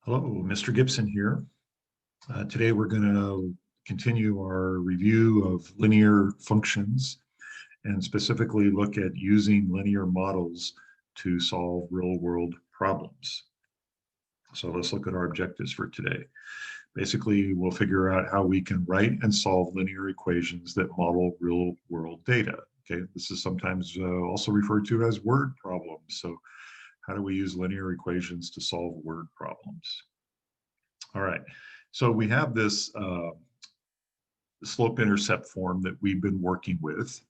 Hello, Mr. Gibson here. Today we're going to continue our review of linear functions and specifically look at using linear models to solve real-world problems. So let's look at our objectives for today. Basically, we'll figure out how we can write and solve linear equations that model real-world data. Okay, this is sometimes also referred to as word problems. So how do we use linear equations to solve word problems? All right, so we have this slope-intercept form that we've been working with,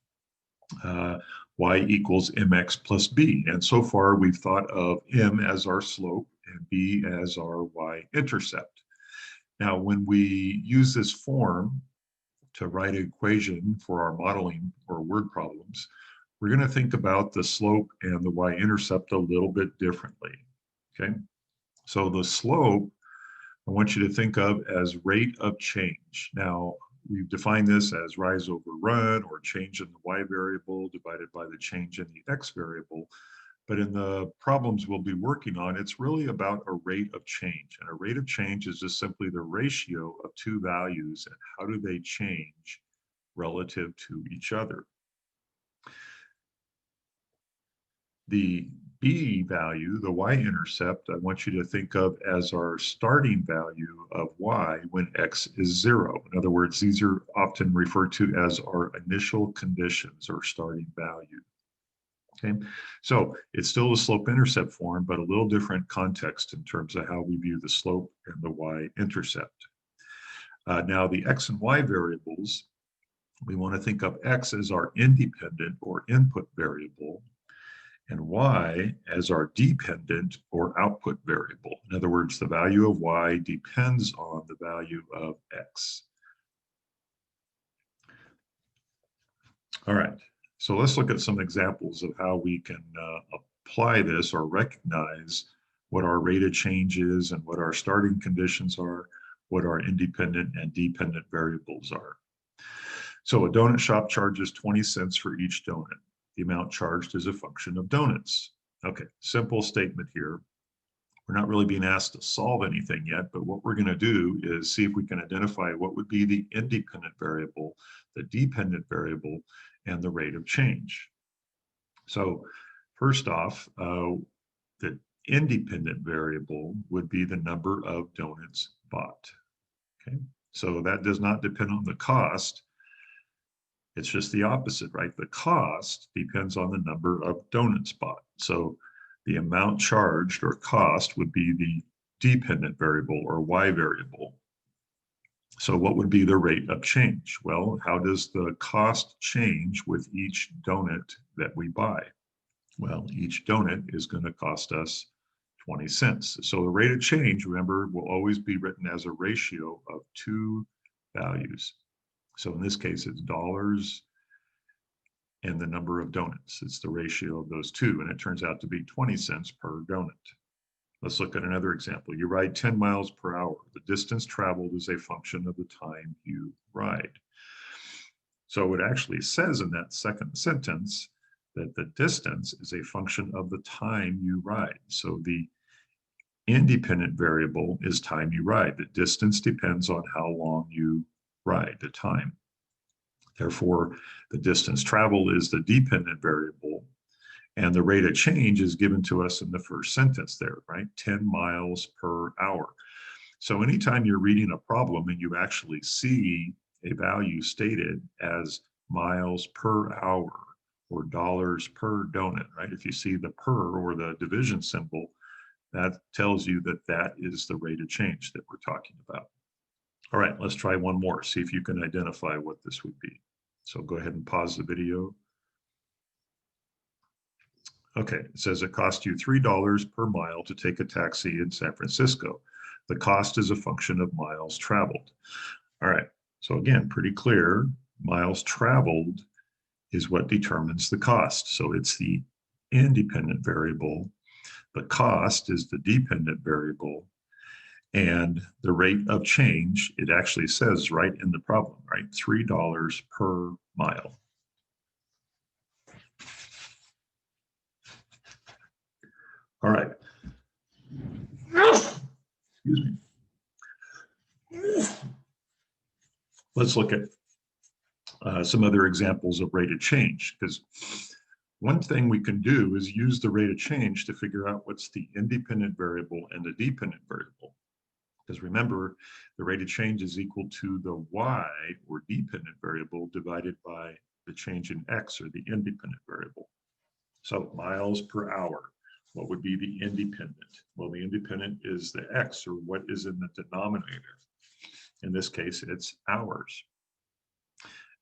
y equals mx plus b. And so far, we've thought of m as our slope and b as our y-intercept. Now, when we use this form to write an equation for our modeling or word problems, we're going to think about the slope and the y-intercept a little bit differently, okay? So the slope, I want you to think of as rate of change. Now, we've defined this as rise over run or change in the y variable divided by the change in the x variable. But in the problems we'll be working on, it's really about a rate of change. And a rate of change is just simply the ratio of two values and how do they change relative to each other. The b value, the y-intercept, I want you to think of as our starting value of y when x is 0. In other words, these are often referred to as our initial conditions or starting value. Okay, so it's still a slope-intercept form, but a little different context in terms of how we view the slope and the y-intercept. Now, the x and y variables, we want to think of x as our independent or input variable, and y as our dependent or output variable. In other words, the value of y depends on the value of x. All right, so let's look at some examples of how we can apply this or recognize what our rate of change is and what our starting conditions are, what our independent and dependent variables are. So a donut shop charges 20 cents for each donut. The amount charged is a function of donuts. Okay, simple statement here. We're not really being asked to solve anything yet, but what we're going to do is see if we can identify what would be the independent variable, the dependent variable, and the rate of change. So first off, the independent variable would be the number of donuts bought. Okay, so that does not depend on the cost. It's just the opposite, right? The cost depends on the number of donuts bought. So the amount charged or cost would be the dependent variable or y variable. So what would be the rate of change? Well, how does the cost change with each donut that we buy? Well, each donut is going to cost us 20 cents. So the rate of change, remember, will always be written as a ratio of two values. So in this case, it's dollars and the number of donuts. It's the ratio of those two, and it turns out to be 20 cents per donut. Let's look at another example. You ride 10 miles per hour. The distance traveled is a function of the time you ride. So it actually says in that second sentence that the distance is a function of the time you ride. So the independent variable is time you ride. The distance depends on how long you ride, the time. Therefore, the distance traveled is the dependent variable, and the rate of change is given to us in the first sentence there, right? 10 miles per hour. So anytime you're reading a problem and you actually see a value stated as miles per hour or dollars per donut, right? If you see the per or the division symbol, that tells you that that is the rate of change that we're talking about. All right, let's try one more, see if you can identify what this would be. So go ahead and pause the video. Okay, it says it costs you $3 per mile to take a taxi in San Francisco. The cost is a function of miles traveled. All right, so again, pretty clear. Miles traveled is what determines the cost. So it's the independent variable. The cost is the dependent variable. And the rate of change, it actually says right in the problem, right? $3 per mile. All right. Excuse me. Let's look at some other examples of rate of change, because one thing we can do is use the rate of change to figure out what's the independent variable and the dependent variable. Because remember, the rate of change is equal to the y, or dependent variable, divided by the change in x, or the independent variable. So miles per hour, what would be the independent? Well, the independent is the x, or what is in the denominator. In this case, it's hours.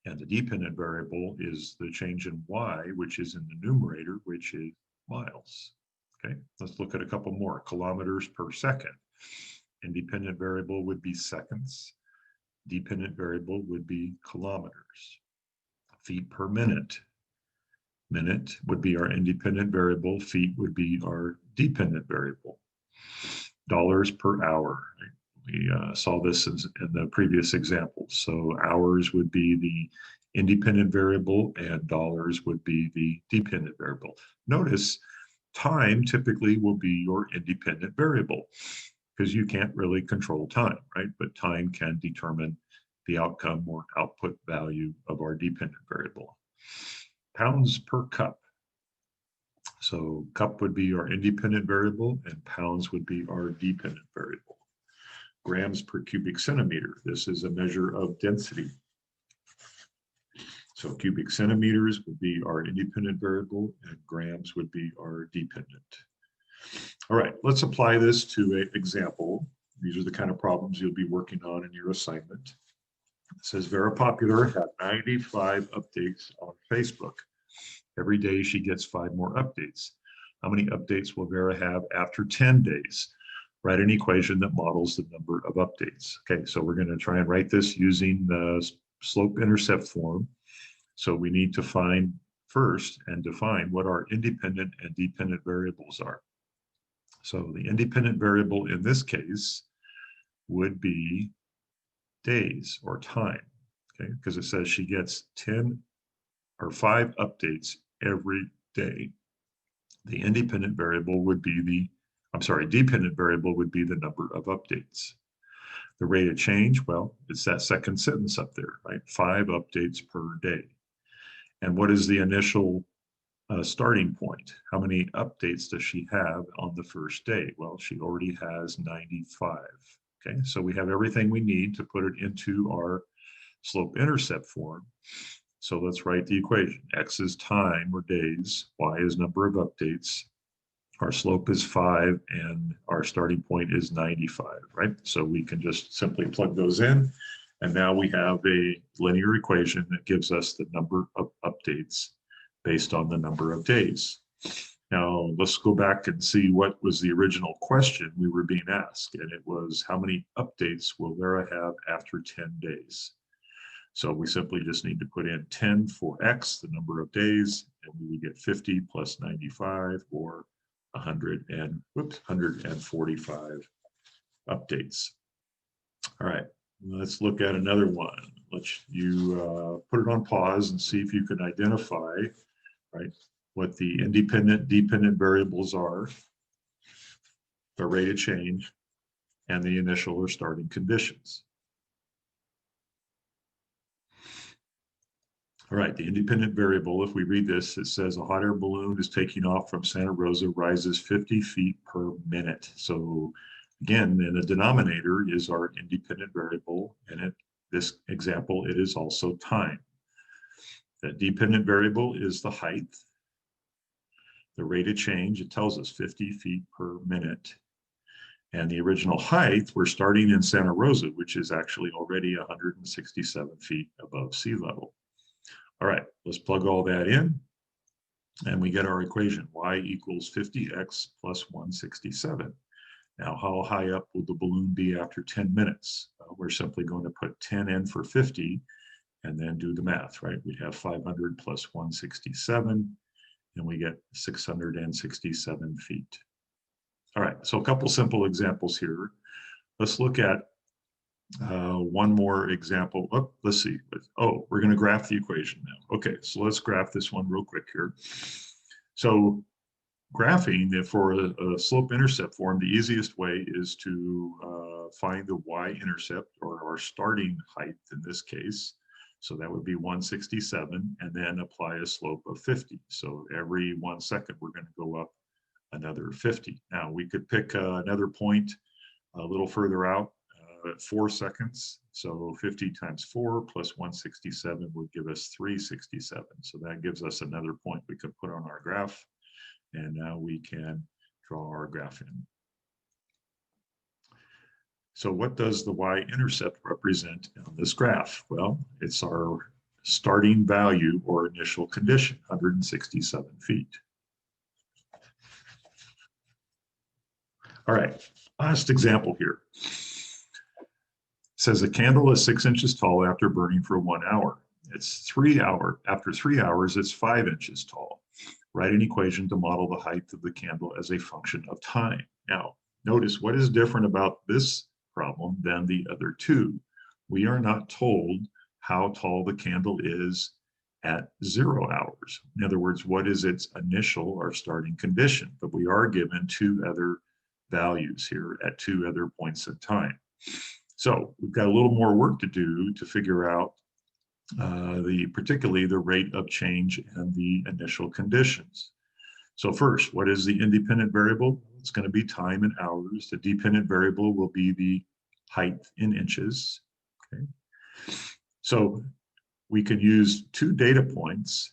And the dependent variable is the change in y, which is in the numerator, which is miles. Okay, let's look at a couple more. Kilometers per second. Independent variable would be seconds. Dependent variable would be kilometers. Feet per minute. Minute would be our independent variable. Feet would be our dependent variable. Dollars per hour. We saw this in the previous example. So hours would be the independent variable and dollars would be the dependent variable. Notice time typically will be your independent variable because you can't really control time, right? But time can determine the outcome or output value of our dependent variable. Pounds per cup. So cup would be our independent variable and pounds would be our dependent variable. Grams per cubic centimeter. This is a measure of density. So cubic centimeters would be our independent variable and grams would be our dependent. All right, let's apply this to an example. These are the kind of problems you'll be working on in your assignment. It says Vera Popular had 95 updates on Facebook. Every day she gets 5 more updates. How many updates will Vera have after 10 days? Write an equation that models the number of updates. Okay, so we're going to try and write this using the slope-intercept form. So we need to find first and define what our independent and dependent variables are. So the independent variable in this case would be days or time, okay, because it says she gets 10 or 5 updates every day. The independent variable would be dependent variable would be the number of updates. The rate of change, well, it's that second sentence up there, right? 5 updates per day. And what is the initial starting point? How many updates does she have on the first day? Well, she already has 95. Okay, so we have everything we need to put it into our slope-intercept form. So let's write the equation. X is time or days, Y is number of updates. Our slope is 5 and our starting point is 95, right? So we can just simply plug those in. And now we have a linear equation that gives us the number of updates based on the number of days. Now let's go back and see what was the original question we were being asked. And it was, how many updates will Vera have after 10 days? So we simply just need to put in 10 for X, the number of days, and we would get 50 plus 95 or 145 updates. All right, let's look at another one. Let's put it on pause and see if you can identify, right, what the independent, dependent variables are, the rate of change, and the initial or starting conditions. All right, the independent variable, if we read this, it says a hot air balloon is taking off from Santa Rosa, rises 50 feet per minute. So again, in the denominator is our independent variable, and in this example, it is also time. The dependent variable is the height. The rate of change, it tells us 50 feet per minute. And the original height, we're starting in Santa Rosa, which is actually already 167 feet above sea level. All right, let's plug all that in and we get our equation. Y equals 50x plus 167. Now, how high up will the balloon be after 10 minutes? We're simply going to put 10 in for 50 and then do the math, right? We have 500 plus 167 and we get 667 feet. All right, so a couple simple examples here. Let's look at one more example. Oh, let's see. Oh, we're going to graph the equation now. Okay, so let's graph this one real quick here. So graphing, if for a slope-intercept form, the easiest way is to find the y-intercept, or our starting height in this case. So that would be 167, and then apply a slope of 50. So every 1 second, we're going to go up another 50. Now, we could pick another point a little further out at 4 seconds. So 50 times 4 plus 167 would give us 367. So that gives us another point we could put on our graph. And now we can draw our graph in. So what does the y-intercept represent on this graph? Well, it's our starting value or initial condition, 167 feet. All right, last example here. It says a candle is 6 inches tall after burning for 1 hour. After 3 hours, it's 5 inches tall. Write an equation to model the height of the candle as a function of time. Now, notice what is different about this problem than the other two. We are not told how tall the candle is at 0 hours. In other words, what is its initial or starting condition? But we are given 2 other values here at 2 other points in time. So we've got a little more work to do to figure out particularly the rate of change and the initial conditions. So first, what is the independent variable? It's going to be time in hours. The dependent variable will be the height in inches. Okay. So we can use 2 data points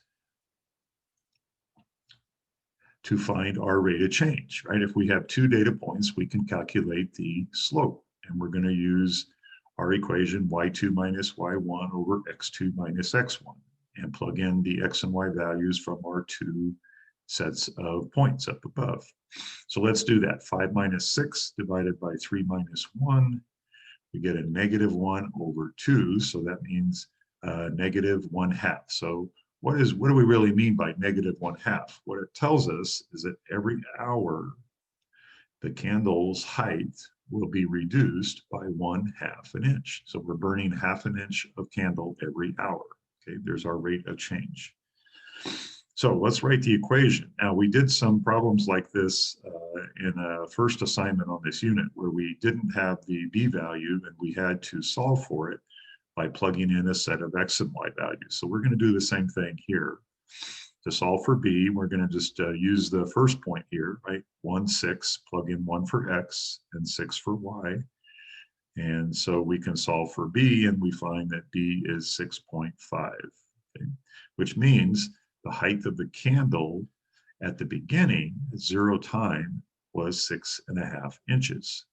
to find our rate of change, right? If we have 2 data points, we can calculate the slope, and we're going to use our equation y2 minus y1 over x2 minus x1 and plug in the x and y values from our 2 sets of points up above. So let's do that. 5 minus 6 divided by 3 minus 1, we get a negative 1 over 2. So that means negative 1/2. So what do we really mean by negative 1/2? What it tells us is that every hour, the candle's height will be reduced by 1/2 an inch. So we're burning 1/2 an inch of candle every hour. Okay, there's our rate of change. So let's write the equation. Now, we did some problems like this in a first assignment on this unit where we didn't have the b value and we had to solve for it by plugging in a set of x and y values. So we're going to do the same thing here. To solve for b, we're going to just use the first point here, right? 1, 6, plug in 1 for x and 6 for y. And so we can solve for b, and we find that b is 6.5, okay? Which means the height of the candle at the beginning, at 0 time, was 6.5 inches.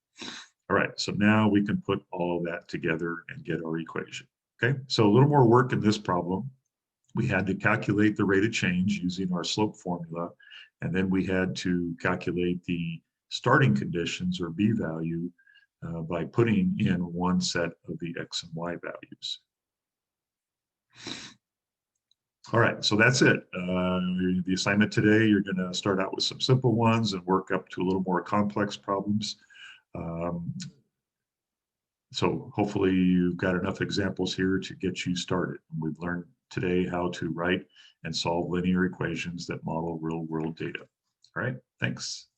All right, so now we can put all of that together and get our equation. Okay, so a little more work in this problem. We had to calculate the rate of change using our slope formula, and then we had to calculate the starting conditions or b value by putting in 1 set of the x and y values. All right, so that's it. The assignment today, you're going to start out with some simple ones and work up to a little more complex problems. So hopefully you've got enough examples here to get you started. We've learned today how to write and solve linear equations that model real-world data. All right, thanks.